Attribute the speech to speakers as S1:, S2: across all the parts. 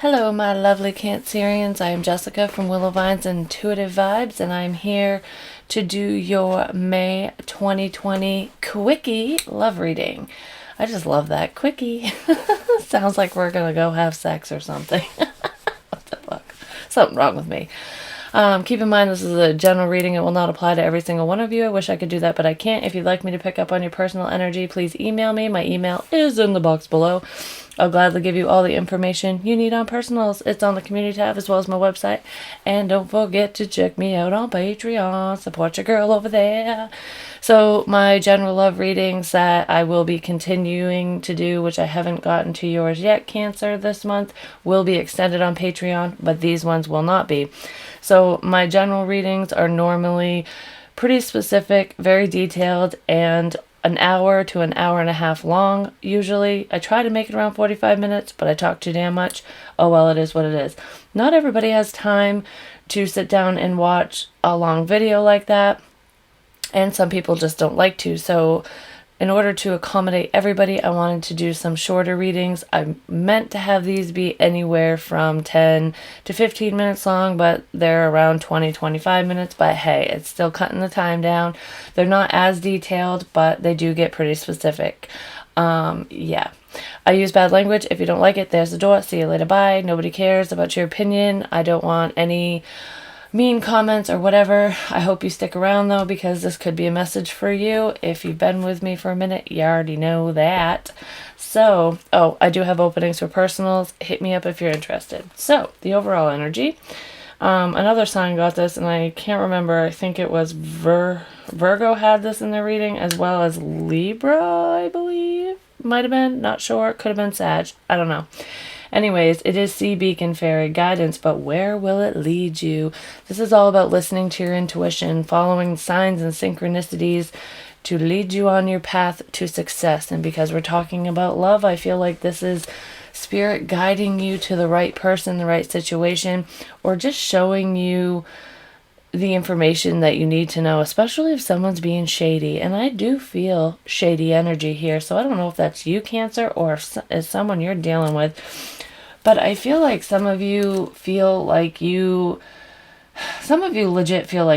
S1: Hello, my lovely Cancerians. I am Jessica from Willow Vine's Intuitive Vibes, and I'm here to do your May 2020 Quickie love reading. I just love that. Quickie. Sounds like we're going to go have sex or something. What the fuck? Something wrong with me. Keep in mind this is a general reading. It will not apply to every single one of you. I wish I could do that, but I can't. If you'd like me to pick up on your personal energy, please email me. My email is in the box below. I'll gladly give you all the information you need on personals. It's on the community tab as well as my website. And don't forget to check me out on Patreon. Support your girl over there. So my general love readings that I will be continuing to do, which I haven't gotten to yours yet, Cancer, this month, will be extended on Patreon, but these ones will not be. So my general readings are normally pretty specific, very detailed, and an hour to an hour and a half long, usually. I try to make it around 45 minutes, but I talk too damn much. Oh well, it is what it is. Not everybody has time to sit down and watch a long video like that, and some people just don't like to. So in order to accommodate everybody, I wanted to do some shorter readings. I meant to have these be anywhere from 10 to 15 minutes long, but they're around 20-25 minutes. But hey, it's still cutting the time down. They're not as detailed, but they do get pretty specific. Yeah. I use bad language. If you don't like it, there's the door. See you later. Bye. Nobody cares about your opinion. I don't want any mean comments or whatever. I hope you stick around though, because this could be a message for you. If you've been with me for a minute, you already know that. So, I do have openings for personals. Hit me up if you're interested. So, the overall energy. Another sign got this, and I can't remember. I think it was Virgo had this in their reading, as well as Libra, I believe. Might have been. Not sure. Could have been Sag. I don't know. Anyways, it is Sea Beacon Fairy guidance, but where will it lead you? This is all about listening to your intuition, following signs and synchronicities to lead you on your path to success. And because we're talking about love, I feel like this is Spirit guiding you to the right person, the right situation, or just showing you the information that you need to know, especially if someone's being shady. And I do feel shady energy here, so I don't know if that's you, Cancer, or if it's someone you're dealing with. But I feel like some of you legit feel like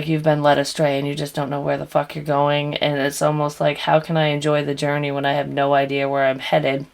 S1: you've been led astray and you just don't know where the fuck you're going. And it's almost like, how can I enjoy the journey when I have no idea where I'm headed?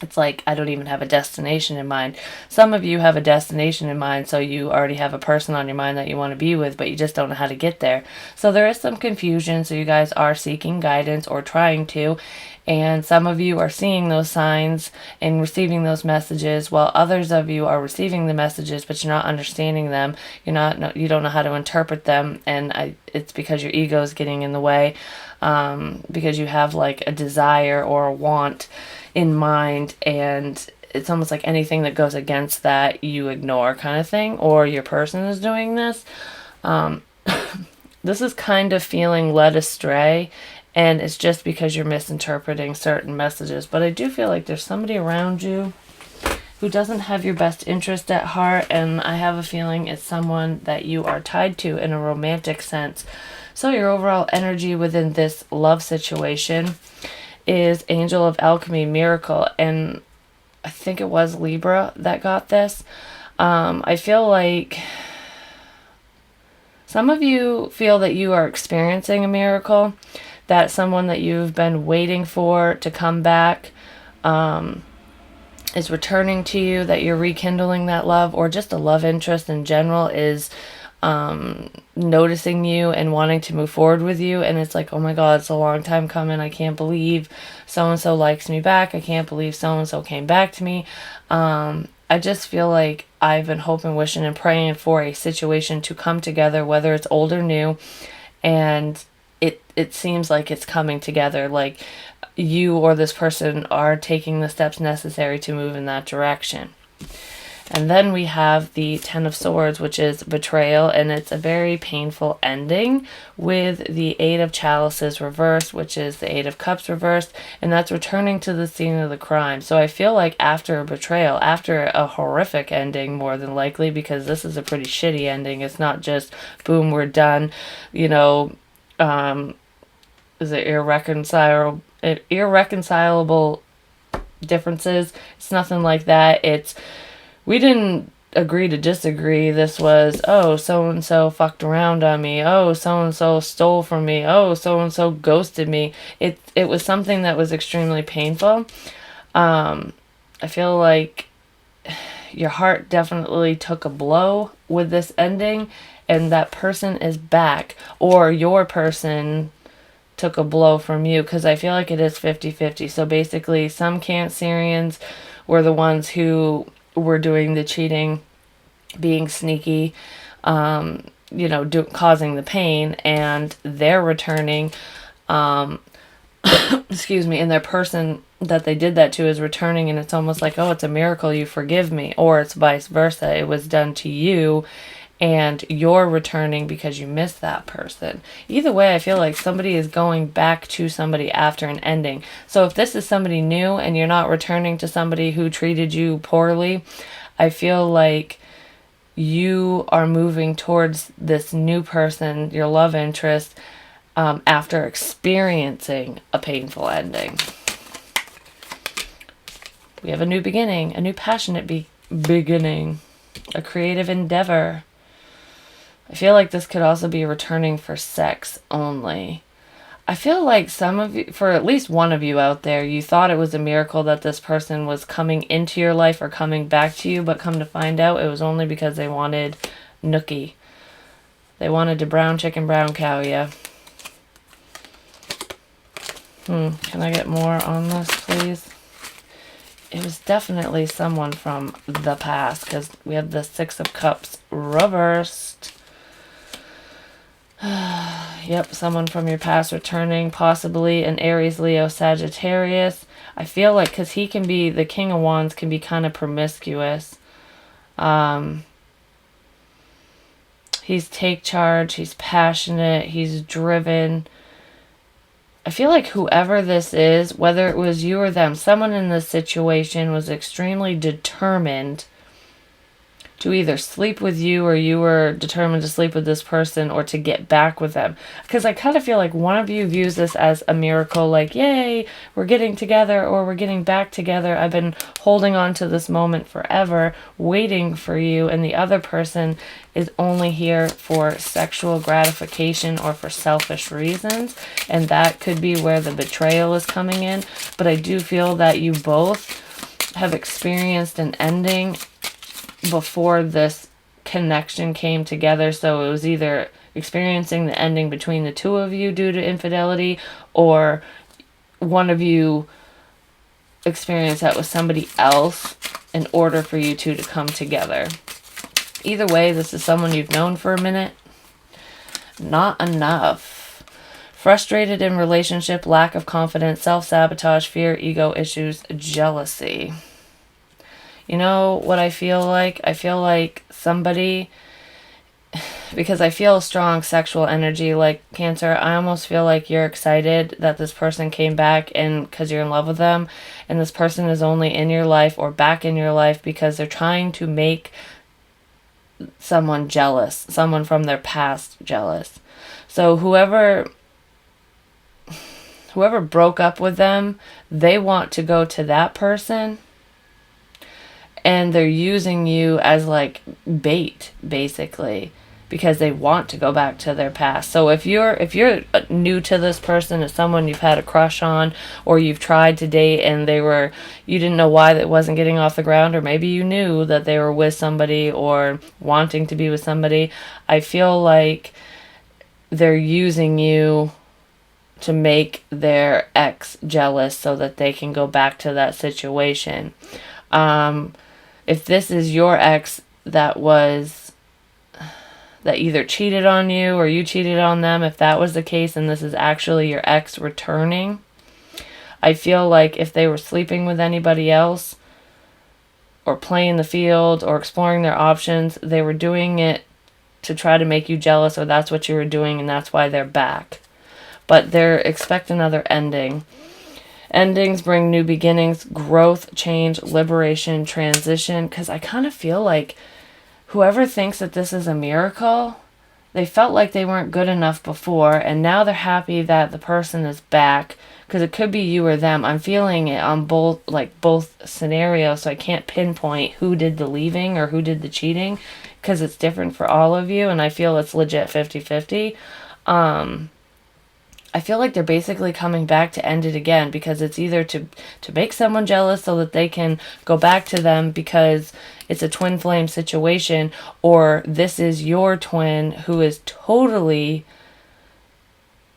S1: It's like I don't even have a destination in mind. Some of you have a destination in mind, so you already have a person on your mind that you want to be with, but you just don't know how to get there. So there is some confusion, so you guys are seeking guidance or trying to, and some of you are seeing those signs and receiving those messages, while others of you are receiving the messages, but you're not understanding them. You don't know how to interpret them, and it's because your ego is getting in the way, because you have like a desire or a want in mind, and it's almost like anything that goes against that you ignore, kind of thing, or your person is doing this. This is kind of feeling led astray, and it's just because you're misinterpreting certain messages. But I do feel like there's somebody around you who doesn't have your best interest at heart, and I have a feeling it's someone that you are tied to in a romantic sense. So your overall energy within this love situation is Angel of Alchemy Miracle, and I think it was Libra that got this. I feel like some of you feel that you are experiencing a miracle, that someone that you've been waiting for to come back is returning to you, that you're rekindling that love, or just a love interest in general is noticing you and wanting to move forward with you. And it's like, oh my god, it's a long time coming. I can't believe so-and-so likes me back. I can't believe so-and-so came back to me. I just feel like I've been hoping, wishing, and praying for a situation to come together, whether it's old or new, and it seems like it's coming together, like you or this person are taking the steps necessary to move in that direction. And then we have the Ten of Swords, which is betrayal, and it's a very painful ending, with the Eight of Chalices reversed, which is the Eight of Cups reversed, and that's returning to the scene of the crime. So I feel like after a betrayal, after a horrific ending, more than likely, because this is a pretty shitty ending. It's not just, boom, we're done, is it irreconcilable differences? It's nothing like that. It's we didn't agree to disagree. This was, oh, so-and-so fucked around on me. Oh, so-and-so stole from me. Oh, so-and-so ghosted me. It was something that was extremely painful. I feel like your heart definitely took a blow with this ending, and that person is back, or your person took a blow from you, because I feel like it is 50-50. So basically, some Cancerians were the ones who were doing the cheating, being sneaky, causing the pain, and they're returning, excuse me, and their person that they did that to is returning, and it's almost like, oh, it's a miracle, you forgive me, or it's vice versa. It was done to you, and you're returning because you missed that person. Either way, I feel like somebody is going back to somebody after an ending. So if this is somebody new and you're not returning to somebody who treated you poorly, I feel like you are moving towards this new person, your love interest, after experiencing a painful ending. We have a new beginning, a new passionate beginning, a creative endeavor. I feel like this could also be returning for sex only. I feel like some of you, for at least one of you out there, you thought it was a miracle that this person was coming into your life or coming back to you, but come to find out it was only because they wanted nookie. They wanted to brown chicken, brown cow you. Can I get more on this, please? It was definitely someone from the past, because we have the Six of Cups reversed. Yep, someone from your past returning, possibly an Aries, Leo, Sagittarius. I feel like, because he can be, the King of Wands can be kind of promiscuous. He's take charge, he's passionate, he's driven. I feel like whoever this is, whether it was you or them, someone in this situation was extremely determined to either sleep with you, or you were determined to sleep with this person, or to get back with them. Because I kind of feel like one of you views this as a miracle, like, yay, we're getting together, or we're getting back together. I've been holding on to this moment forever, waiting for you. And the other person is only here for sexual gratification or for selfish reasons. And that could be where the betrayal is coming in. But I do feel that you both have experienced an ending before this connection came together. So it was either experiencing the ending between the two of you due to infidelity, or one of you experienced that with somebody else in order for you two to come together. Either way, this is someone you've known for a minute. Not enough. Frustrated in relationship, lack of confidence, self-sabotage, fear, ego issues, jealousy. You know what I feel like? I feel like somebody, because I feel strong sexual energy, like Cancer, I almost feel like you're excited that this person came back, and because you're in love with them, and this person is only in your life or back in your life because they're trying to make someone jealous, someone from their past jealous. So whoever broke up with them, they want to go to that person, and they're using you as like bait, basically, because they want to go back to their past. So if you're new to this person, as someone you've had a crush on, or you've tried to date and you didn't know why that wasn't getting off the ground, or maybe you knew that they were with somebody or wanting to be with somebody, I feel like they're using you to make their ex jealous so that they can go back to that situation. If this is your ex that either cheated on you or you cheated on them, if that was the case and this is actually your ex returning, I feel like if they were sleeping with anybody else or playing the field or exploring their options, they were doing it to try to make you jealous, or that's what you were doing and that's why they're back. But expect another ending. Endings bring new beginnings, growth, change, liberation, transition. Because I kind of feel like whoever thinks that this is a miracle, they felt like they weren't good enough before, and now they're happy that the person is back because it could be you or them. I'm feeling it on both scenarios, so I can't pinpoint who did the leaving or who did the cheating, because it's different for all of you, and I feel it's legit 50-50. I feel like they're basically coming back to end it again, because it's either to make someone jealous so that they can go back to them because it's a twin flame situation, or this is your twin who is totally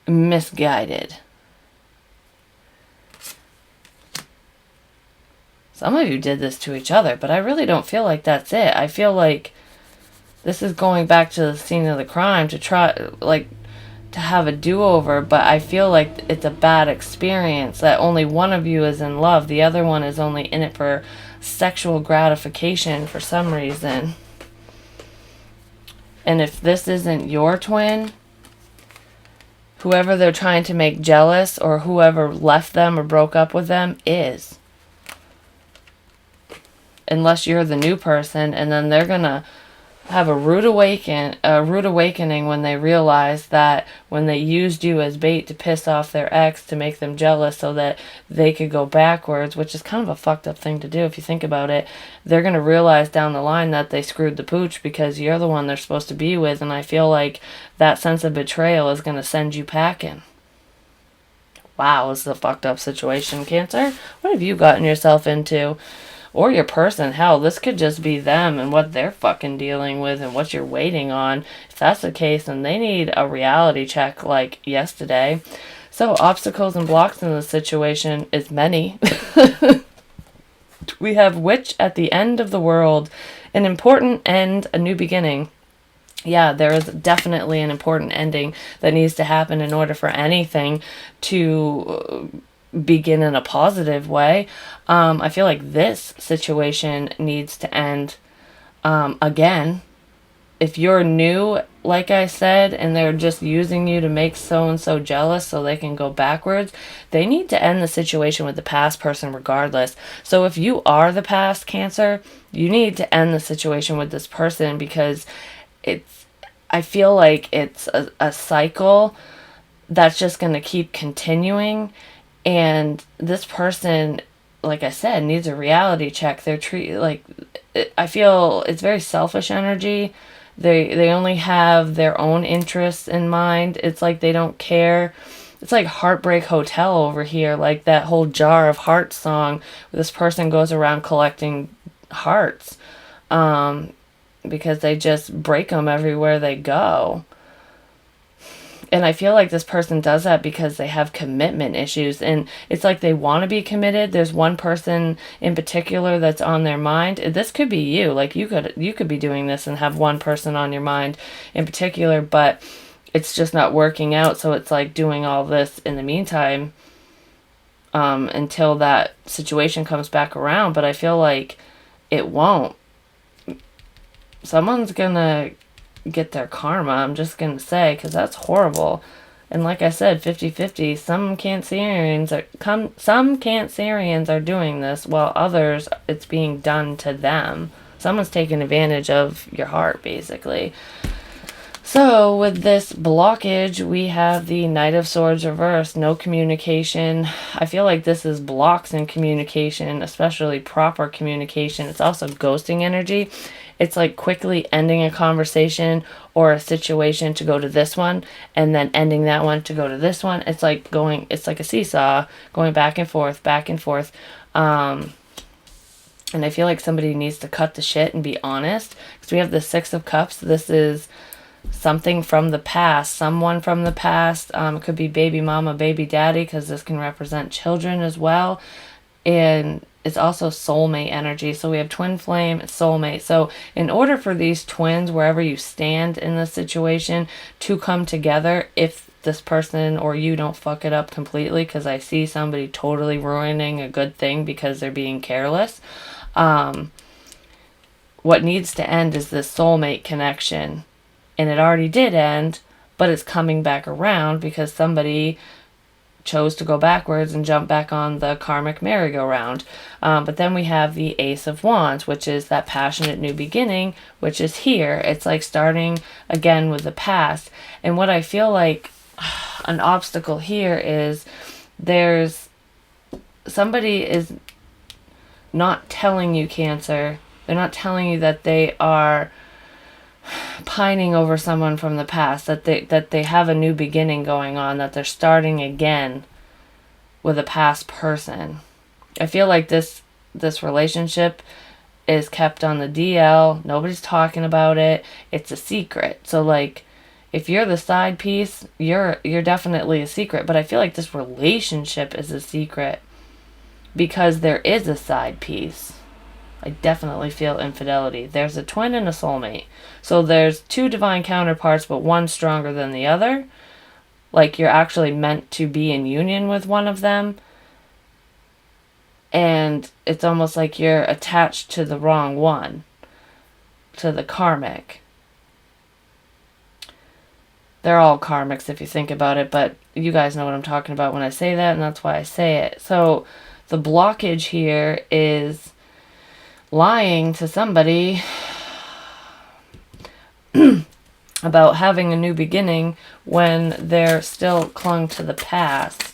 S1: misguided. Some of you did this to each other, but I really don't feel like that's it. I feel like this is going back to the scene of the crime to try, like, to have a do-over, but I feel like it's a bad experience, that only one of you is in love. The other one is only in it for sexual gratification for some reason. And if this isn't your twin, whoever they're trying to make jealous, or whoever left them or broke up with them, is. Unless you're the new person, and then they're gonna have a rude awakening when they realize that when they used you as bait to piss off their ex, to make them jealous so that they could go backwards, which is kind of a fucked up thing to do if you think about it. They're going to realize down the line that they screwed the pooch, because you're the one they're supposed to be with, and I feel like that sense of betrayal is going to send you packing. Wow, this is a fucked up situation, Cancer. What have you gotten yourself into? Or your person. Hell, this could just be them and what they're fucking dealing with and what you're waiting on. If that's the case, then they need a reality check like yesterday. So, obstacles and blocks in this situation is many. We have Witch at the end of the world. An important end, a new beginning. Yeah, there is definitely an important ending that needs to happen in order for anything to begin in a positive way. I feel like this situation needs to end again. If you're new, like I said, and they're just using you to make so-and-so jealous so they can go backwards, they need to end the situation with the past person regardless. So if you are the past, Cancer, you need to end the situation with this person, because I feel like it's a cycle that's just going to keep continuing. And this person, like I said, needs a reality check. I feel it's very selfish energy. They only have their own interests in mind. It's like they don't care. It's like Heartbreak Hotel over here, like that whole Jar of Hearts song. This person goes around collecting hearts, because they just break them everywhere they go. And I feel like this person does that because they have commitment issues, and it's like they want to be committed. There's one person in particular that's on their mind. This could be you. Like you could be doing this and have one person on your mind in particular, but it's just not working out. So it's like doing all this in the meantime, until that situation comes back around. But I feel like it won't. Someone's gonna get their karma, I'm just gonna say, because that's horrible. And like I said, 50-50. Some Cancerians are doing this, while others, it's being done to them. Someone's taking advantage of your heart, basically. So with this blockage, we have the Knight of Swords reversed. No communication. I feel like this is blocks in communication, especially proper communication. It's also ghosting energy. It's like quickly ending a conversation or a situation to go to this one, and then ending that one to go to this one. It's like a seesaw, going back and forth, back and forth. And I feel like somebody needs to cut the shit and be honest, because we have the Six of Cups. This is something from the past, someone from the past. It could be baby mama, baby daddy, because this can represent children as well. And it's also soulmate energy. So we have twin flame, soulmate. So in order for these twins, wherever you stand in this situation, to come together, if this person or you don't fuck it up completely, because I see somebody totally ruining a good thing because they're being careless, what needs to end is this soulmate connection. And it already did end, but it's coming back around because somebody chose to go backwards and jump back on the karmic merry-go-round. But then we have the Ace of Wands, which is that passionate new beginning, which is here. It's like starting again with the past. And what I feel like an obstacle here is there's somebody is not telling you, Cancer. They're not telling you that they are pining over someone from the past, that they have a new beginning going on, that they're starting again with a past person. I feel like this relationship is kept on the DL. Nobody's talking about it. It's a secret. So like, if you're the side piece, you're definitely a secret. But I feel like this relationship is a secret because there is a side piece. I definitely feel infidelity. There's a twin and a soulmate. So there's two divine counterparts, but one stronger than the other. Like, you're actually meant to be in union with one of them. And it's almost like you're attached to the wrong one, to the karmic. They're all karmics if you think about it, but you guys know what I'm talking about when I say that, and that's why I say it. So the blockage here is lying to somebody about having a new beginning when they're still clung to the past.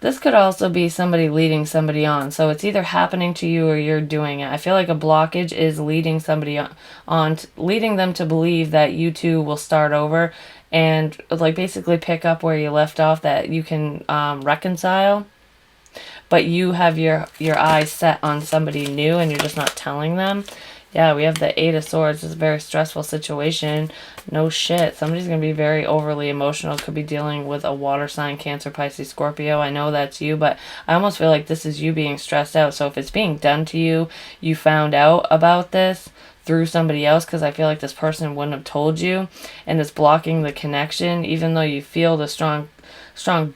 S1: This could also be somebody leading somebody on. So it's either happening to you or you're doing it. I feel like a blockage is leading somebody on, leading them to believe that you two will start over and like basically pick up where you left off, that you can reconcile. But you have your eyes set on somebody new and you're just not telling them. Yeah, we have the Eight of Swords. It's a very stressful situation. No shit. Somebody's going to be very overly emotional. Could be dealing with a water sign, Cancer, Pisces, Scorpio. I know that's you, but I almost feel like this is you being stressed out. So if it's being done to you, you found out about this through somebody else, because I feel like this person wouldn't have told you, and it's blocking the connection. Even though you feel the strong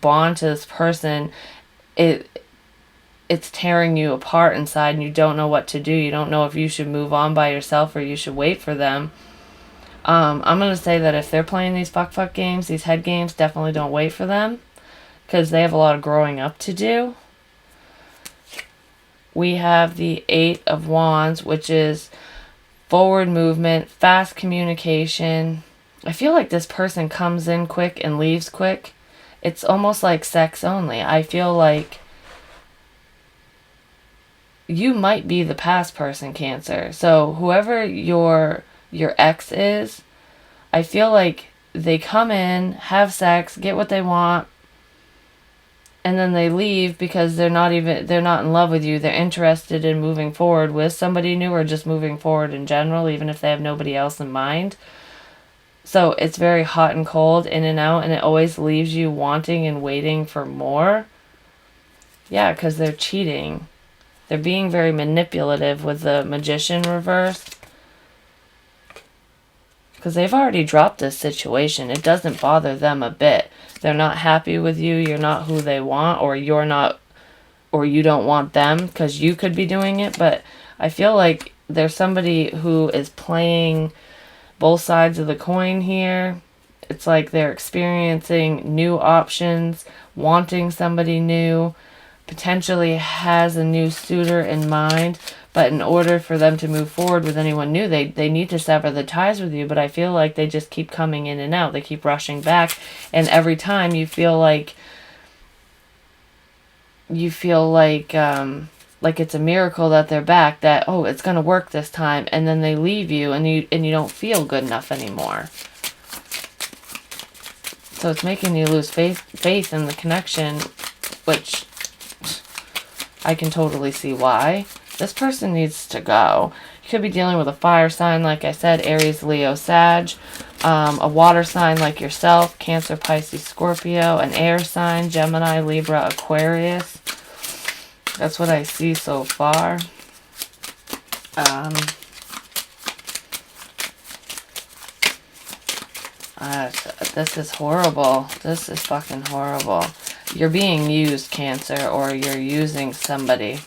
S1: bond to this person, it's tearing you apart inside and you don't know what to do. You don't know if you should move on by yourself or you should wait for them. I'm going to say that if they're playing these fuck games, these head games, definitely don't wait for them because they have a lot of growing up to do. We have the Eight of Wands, which is forward movement, fast communication. I feel like this person comes in quick and leaves quick. It's almost like sex only. I feel like you might be the past person, Cancer. So whoever your ex is, I feel like they come in, have sex, get what they want, and then they leave because they're not in love with you. They're interested in moving forward with somebody new or just moving forward in general, even if they have nobody else in mind. So it's very hot and cold, in and out, and it always leaves you wanting and waiting for more. Yeah, because they're cheating. They're being very manipulative with the Magician reverse. Because they've already dropped this situation. It doesn't bother them a bit. They're not happy with you. You're not who they want. Or you're not, or you don't want them. Because you could be doing it. But I feel like there's somebody who is playing both sides of the coin here. It's like they're experiencing new options. Wanting somebody new. Potentially has a new suitor in mind, but in order for them to move forward with anyone new, they need to sever the ties with you. But I feel like they just keep coming in and out. They keep rushing back, and every time you feel like it's a miracle that they're back, that oh, it's gonna work this time, and then they leave you and you don't feel good enough anymore. So it's making you lose faith in the connection, which I can totally see why. This person needs to go. You could be dealing with a fire sign, like I said, Aries, Leo, Sag. A water sign like yourself, Cancer, Pisces, Scorpio. An air sign, Gemini, Libra, Aquarius. That's what I see so far. This is horrible. This is fucking horrible. You're being used, Cancer, or you're using somebody.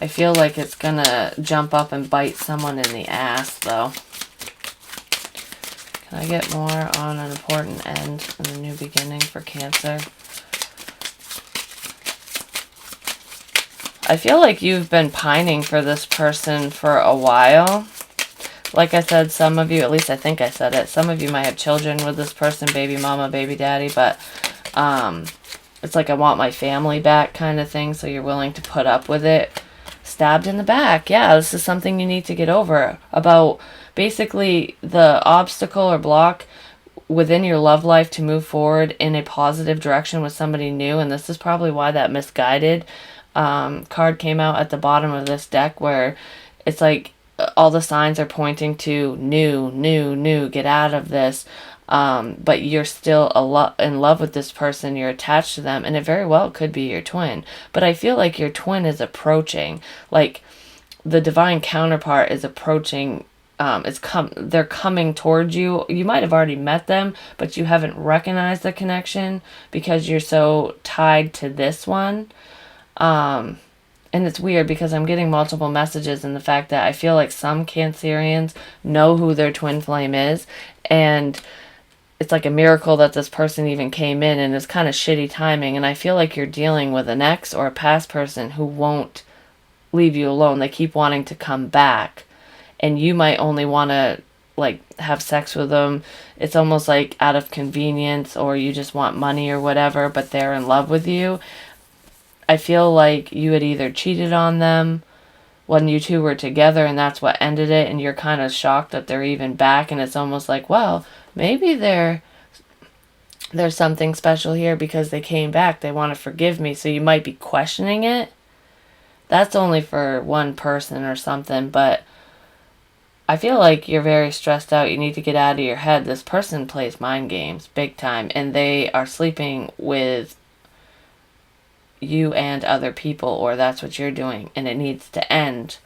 S1: I feel like it's gonna jump up and bite someone in the ass, though. Can I get more on an important end and a new beginning for Cancer? I feel like you've been pining for this person for a while. Like I said, some of you, at least I think I said it, some of you might have children with this person, baby mama, baby daddy, but It's like I want my family back kind of thing, so you're willing to put up with it. Stabbed in the back. Yeah, this is something you need to get over. About basically the obstacle or block within your love life to move forward in a positive direction with somebody new. And this is probably why that misguided card came out at the bottom of this deck, where it's like all the signs are pointing to new, get out of this. But you're still in love with this person, you're attached to them, and it very well could be your twin. But I feel like your twin is approaching, like the divine counterpart is approaching. They're coming towards you. You might have already met them, but you haven't recognized the connection because you're so tied to this one. And it's weird because I'm getting multiple messages, and the fact that I feel like some Cancerians know who their twin flame is, and it's like a miracle that this person even came in, and it's kind of shitty timing. And I feel like you're dealing with an ex or a past person who won't leave you alone. They keep wanting to come back, and you might only want to like have sex with them. It's almost like out of convenience, or you just want money or whatever, but they're in love with you. I feel like you had either cheated on them when you two were together, and that's what ended it, and you're kind of shocked that they're even back, and it's almost like, well, maybe there's something special here because they came back. They want to forgive me, so you might be questioning it. That's only for one person or something, but I feel like you're very stressed out. You need to get out of your head. This person plays mind games big time, and they are sleeping with you and other people, or that's what you're doing, and it needs to end.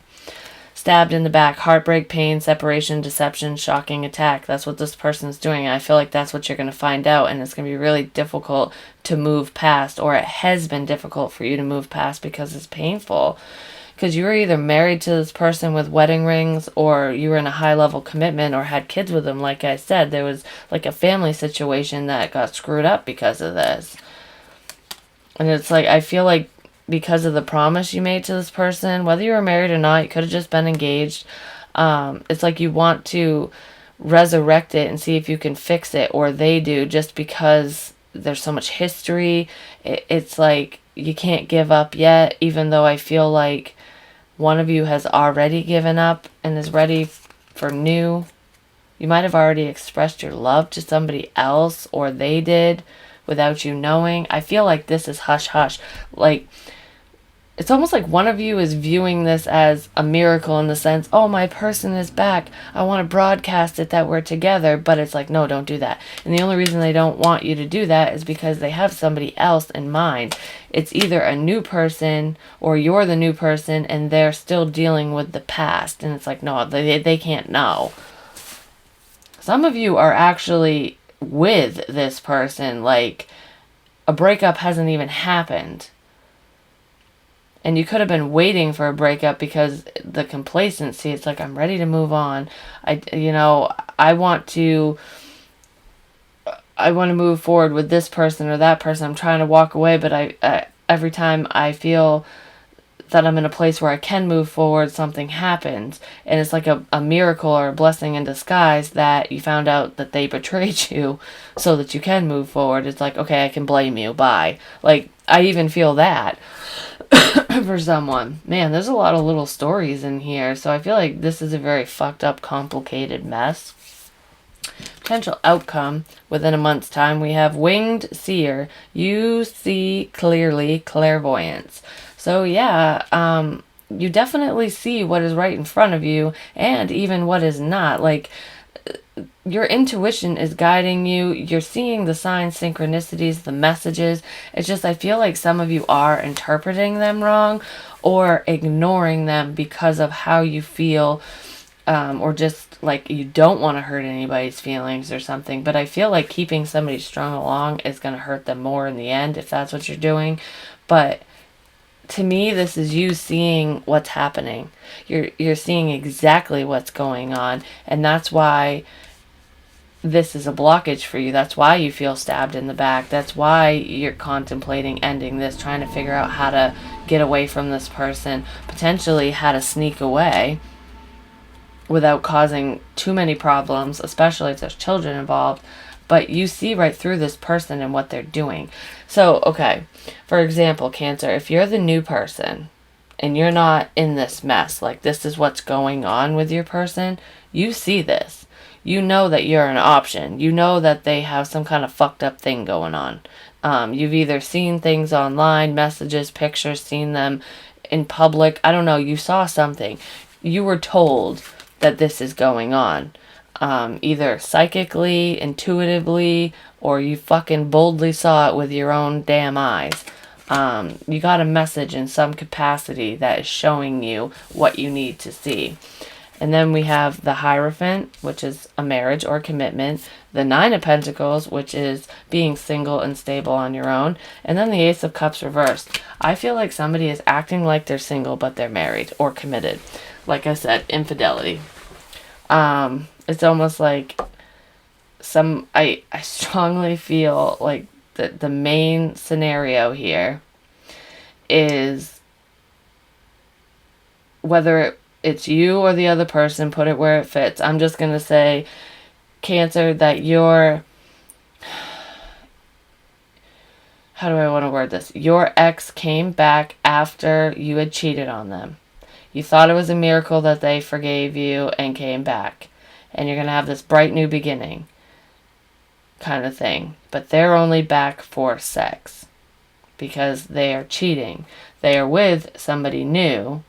S1: Stabbed in the back, heartbreak, pain, separation, deception, shocking attack. That's what this person's doing, and I feel like that's what you're going to find out, and it's going to be really difficult to move past, or it has been difficult for you to move past because it's painful. Because you were either married to this person with wedding rings, or you were in a high-level commitment, or had kids with them. Like I said, there was like a family situation that got screwed up because of this. And it's like, I feel like because of the promise you made to this person, whether you were married or not, you could have just been engaged. It's like you want to resurrect it and see if you can fix it, or they do, just because there's so much history. It's like you can't give up yet, even though I feel like one of you has already given up and is ready for new. You might have already expressed your love to somebody else, or they did, without you knowing. I feel like this is hush-hush. Like, it's almost like one of you is viewing this as a miracle in the sense, oh, my person is back. I want to broadcast it that we're together. But it's like, no, don't do that. And the only reason they don't want you to do that is because they have somebody else in mind. It's either a new person, or you're the new person, and they're still dealing with the past. And it's like, no, they can't know. Some of you are actually with this person, like a breakup hasn't even happened, and you could have been waiting for a breakup because the complacency, it's like, I'm ready to move on. I want to move forward with this person or that person. I'm trying to walk away, but I every time I feel that I'm in a place where I can move forward, something happens. And it's like a miracle or a blessing in disguise that you found out that they betrayed you so that you can move forward. It's like, okay, I can blame you. Bye. Like, I even feel that for someone. Man, there's a lot of little stories in here. So I feel like this is a very fucked up, complicated mess. Potential outcome within a month's time. We have Winged Seer. You see clearly, clairvoyance. So yeah, you definitely see what is right in front of you, and even what is not. Like, your intuition is guiding you. You're seeing the signs, synchronicities, the messages. It's just, I feel like some of you are interpreting them wrong, or ignoring them because of how you feel, or just like you don't want to hurt anybody's feelings or something. But I feel like keeping somebody strung along is going to hurt them more in the end if that's what you're doing. But to me, this is you seeing what's happening. You're seeing exactly what's going on, and that's why this is a blockage for you. That's why you feel stabbed in the back. That's why you're contemplating ending this, trying to figure out how to get away from this person, potentially how to sneak away without causing too many problems, especially if there's children involved. but you see right through this person and what they're doing. So, okay, for example, Cancer, if you're the new person and you're not in this mess, like this is what's going on with your person, you see this. You know that you're an option. You know that they have some kind of fucked up thing going on. You've either seen things online, messages, pictures, seen them in public. I don't know. You saw something. You were told that this is going on. Either psychically, intuitively, or you fucking boldly saw it with your own damn eyes. You got a message in some capacity that is showing you what you need to see. And then we have the Hierophant, which is a marriage or commitment. The Nine of Pentacles, which is being single and stable on your own. And then the Ace of Cups reversed. I feel like somebody is acting like they're single, but they're married or committed. Like I said, infidelity. It's almost like I strongly feel like the main scenario here is whether it's you or the other person, put it where it fits. I'm just going to say, Cancer, that you're... How do I want to word this? Your ex came back after you had cheated on them. You thought it was a miracle that they forgave you and came back. And you're going to have this bright new beginning kind of thing. But they're only back for sex because they are cheating. They are with somebody new.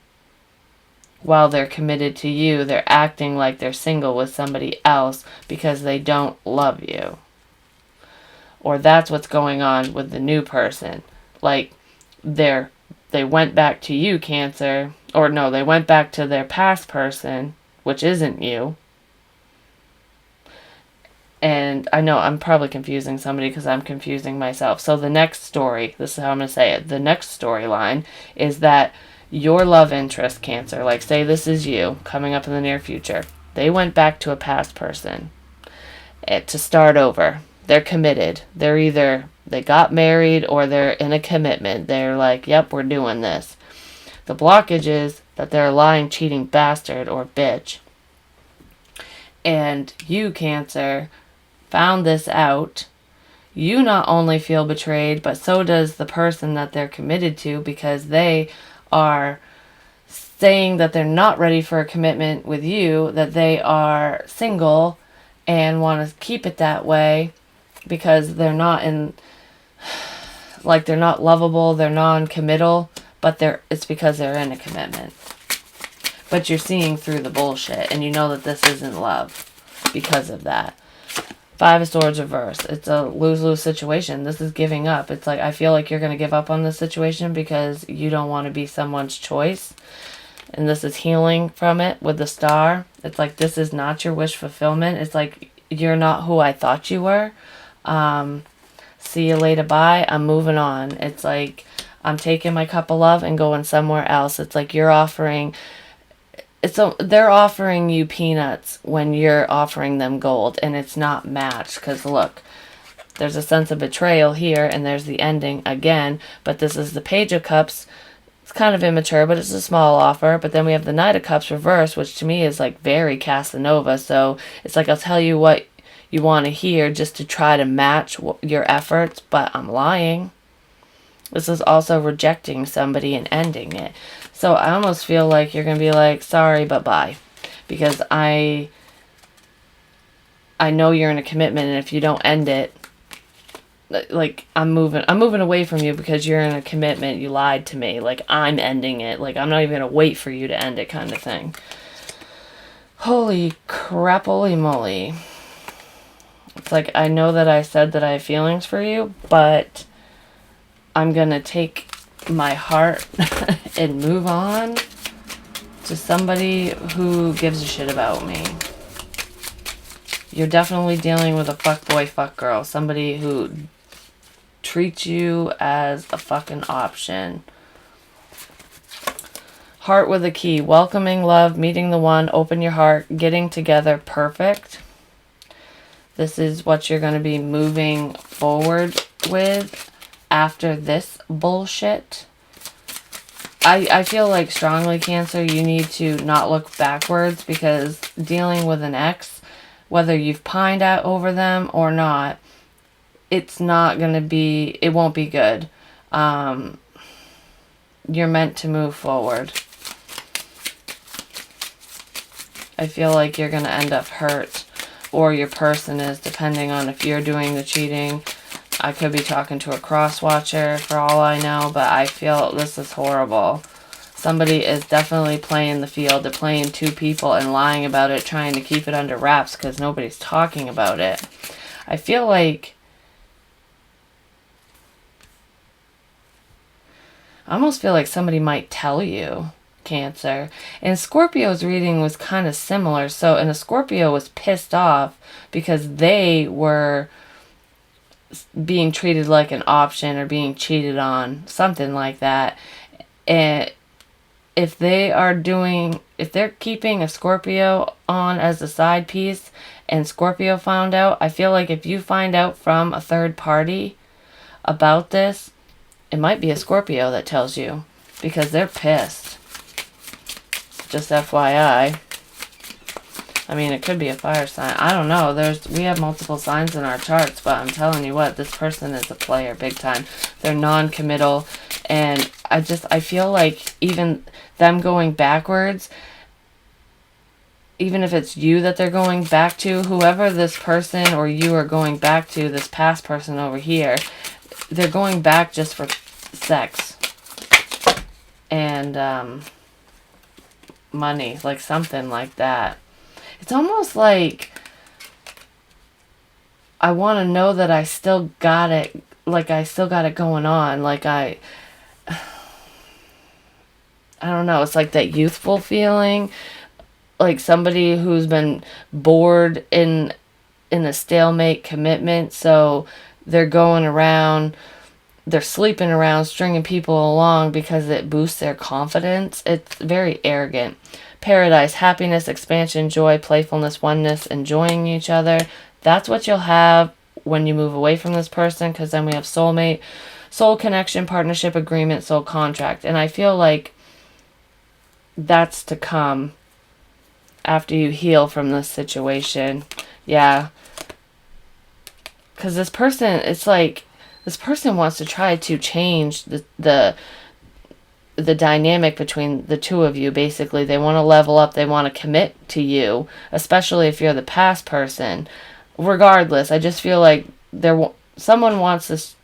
S1: While they're committed to you, they're acting like they're single with somebody else because they don't love you. Or that's what's going on with the new person. Like, they went back to you, Cancer. Or no, they went back to their past person, which isn't you. And I know I'm probably confusing somebody because I'm confusing myself. So the next story, this is how I'm going to say it. The next storyline is that your love interest, Cancer, like say this is you coming up in the near future. They went back to a past person to start over. They're committed. They're either they got married or they're in a commitment. They're like, yep, we're doing this. The blockage is that they're a lying, cheating bastard or bitch. And you, Cancer, found this out. You not only feel betrayed, but so does the person that they're committed to because they are saying that they're not ready for a commitment with you, that they are single and want to keep it that way because they're not they're not lovable, they're non-committal, but it's because they're in a commitment. But you're seeing through the bullshit and you know that this isn't love because of that. Five of Swords reverse. It's a lose-lose situation. This is giving up. It's like, I feel like you're going to give up on this situation because you don't want to be someone's choice. And this is healing from it with the Star. It's like, this is not your wish fulfillment. It's like, you're not who I thought you were. See you later, bye. I'm moving on. It's like, I'm taking my cup of love and going somewhere else. It's like you're offering... they're offering you peanuts when you're offering them gold, and it's not matched. Because look, there's a sense of betrayal here, and there's the ending again. But this is the Page of Cups. It's kind of immature, but it's a small offer. But then we have the Knight of Cups reverse, which to me is like very Casanova. So it's like, I'll tell you what you want to hear just to try to match your efforts, but I'm lying. This is also rejecting somebody and ending it. So I almost feel like you're going to be like, sorry, but bye. Because I know you're in a commitment, and if you don't end it, like, I'm moving away from you because you're in a commitment. You lied to me. Like, I'm ending it. Like, I'm not even going to wait for you to end it kind of thing. Holy crapoly moly. It's like, I know that I said that I have feelings for you, but I'm going to take my heart and move on to somebody who gives a shit about me. You're definitely dealing with a fuckboy, fuckgirl. Somebody who treats you as a fucking option. Heart with a key. Welcoming love, meeting the one, open your heart, getting together, perfect. This is what you're going to be moving forward with after this bullshit. I feel like strongly, Cancer, you need to not look backwards, because dealing with an ex whether you've pined out over them or not, it won't be good. You're meant to move forward. I feel like you're going to end up hurt, or your person is, depending on if you're doing the cheating. I could be talking to a cross-watcher for all I know, but I feel this is horrible. Somebody is definitely playing the field. They're playing two people and lying about it, trying to keep it under wraps because nobody's talking about it. I feel like... I almost feel like somebody might tell you, Cancer. And Scorpio's reading was kind of similar. And a Scorpio was pissed off because they were being treated like an option or being cheated on, something like that. And if they're keeping a Scorpio on as a side piece and Scorpio found out, I feel like if you find out from a third party about this, it might be a Scorpio that tells you because they're pissed. Just FYI. I mean, it could be a fire sign. I don't know. We have multiple signs in our charts, but I'm telling you what, this person is a player big time. They're non-committal, and I feel like even them going backwards, even if it's you that they're going back to, whoever this person or you are going back to, this past person over here, they're going back just for sex and money, like something like that. It's almost like I want to know that I still got it, like I still got it going on, like I don't know, it's like that youthful feeling, like somebody who's been bored in a stalemate commitment, so they're going around, they're sleeping around, stringing people along because it boosts their confidence. It's very arrogant. Paradise, happiness, expansion, joy, playfulness, oneness, enjoying each other. That's what you'll have when you move away from this person, because then we have soulmate, soul connection, partnership, agreement, soul contract. And I feel like that's to come after you heal from this situation. Yeah. Because this person, it's like, this person wants to try to change the dynamic between the two of you. Basically, they want to level up, they want to commit to you, especially if you're the past person. Regardless, I just feel like somebody wants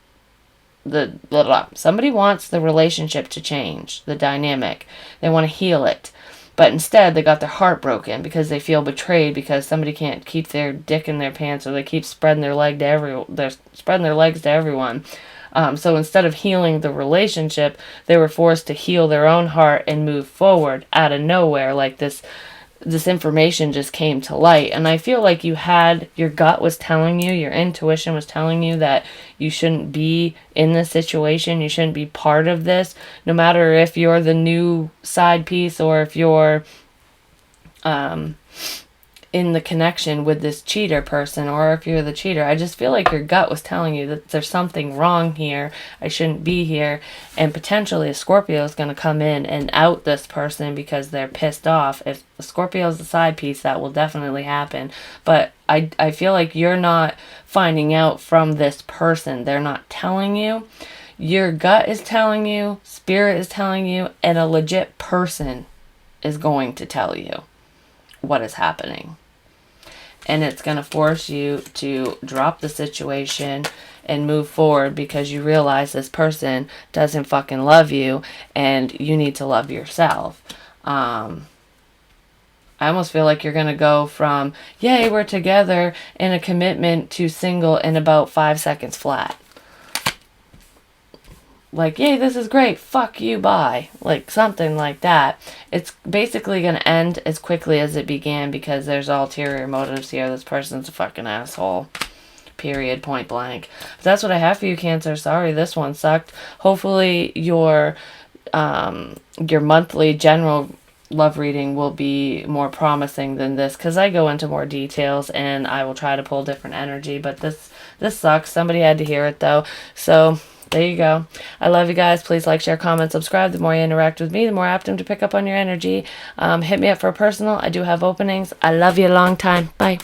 S1: the relationship to change, the dynamic. They want to heal it. But instead, they got their heart broken because they feel betrayed because somebody can't keep their dick in their pants, or they keep spreading their legs to everyone. So instead of healing the relationship, they were forced to heal their own heart and move forward out of nowhere. Like this information just came to light. And I feel like your gut was telling you, your intuition was telling you that you shouldn't be in this situation. You shouldn't be part of this, no matter if you're the new side piece or if you're in the connection with this cheater person, or if you're the cheater. I just feel like your gut was telling you that there's something wrong here. I shouldn't be here. And potentially a Scorpio is going to come in and out this person because they're pissed off. If a Scorpio is the side piece, that will definitely happen. But I feel like you're not finding out from this person. They're not telling you. Your gut is telling you, spirit is telling you, and a legit person is going to tell you what is happening. And it's going to force you to drop the situation and move forward because you realize this person doesn't fucking love you and you need to love yourself. I almost feel like you're going to go from, yay, we're together, in a commitment, to single in about 5 seconds flat. Like, yay, this is great, fuck you, bye. Like, something like that. It's basically going to end as quickly as it began because there's ulterior motives here. This person's a fucking asshole. Period, point blank. But that's what I have for you, Cancer. Sorry, this one sucked. Hopefully your monthly general love reading will be more promising than this, because I go into more details and I will try to pull different energy. But this sucks. Somebody had to hear it, though. So there you go. I love you guys. Please like, share, comment, subscribe. The more you interact with me, the more apt I'm to pick up on your energy. Hit me up for a personal. I do have openings. I love you a long time. Bye.